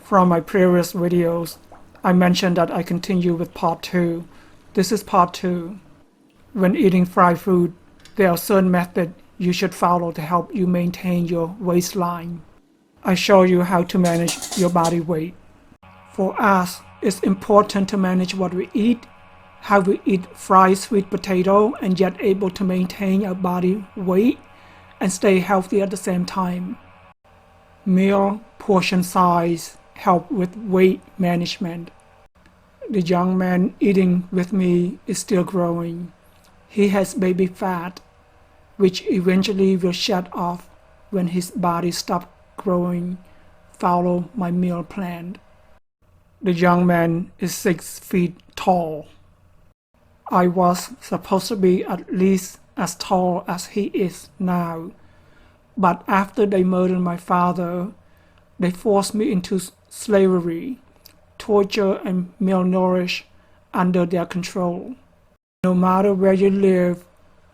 From my previous videos, I mentioned that I continue with part 2. This is part 2. When eating fried food, there are certain methods you should follow to help you maintain your waistline. I show you how to manage your body weight. For us, it's important to manage what we eat, how we eat fried sweet potato and yet able to maintain our body weight and stay healthy at the same time. Meal portion size help with weight management. The young man eating with me is still growing. He has baby fat, which eventually will shed off when his body stops growing. Follow my meal plan. The young man is 6 feet tall. I was supposed to be at least as tall as he is now, but after they murdered my father, they forced me into slavery, torture and malnourished under their control. No matter where you live,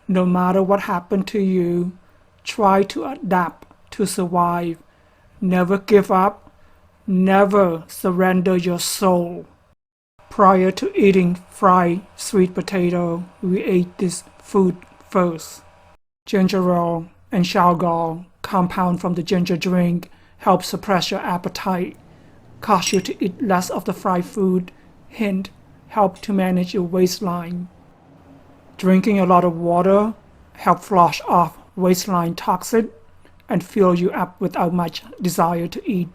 no matter what happened to you, try to adapt to survive. Never give up, never surrender your soul. Prior to eating fried sweet potato, we ate this food first. Ginger ale and aGrowGrow, compound from the ginger drink, help suppress your appetite, cause you to eat less of the fried food, hint, help to manage your waistline. Drinking a lot of water help flush off waistline toxin and fill you up without much desire to eat.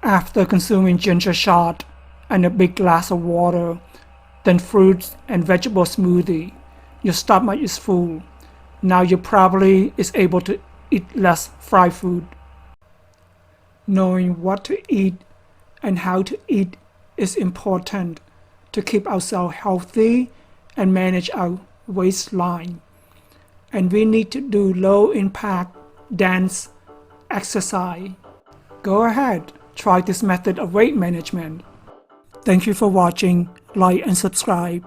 After consuming ginger shot and a big glass of water, then fruits and vegetable smoothie, your stomach is full. Now you probably is able to eat less fried food. Knowing what to eat and how to eat is important to keep ourselves healthy and manage our waistline. And we need to do low impact dance exercise. Go ahead, try this method of weight management. Thank you for watching. Like and subscribe.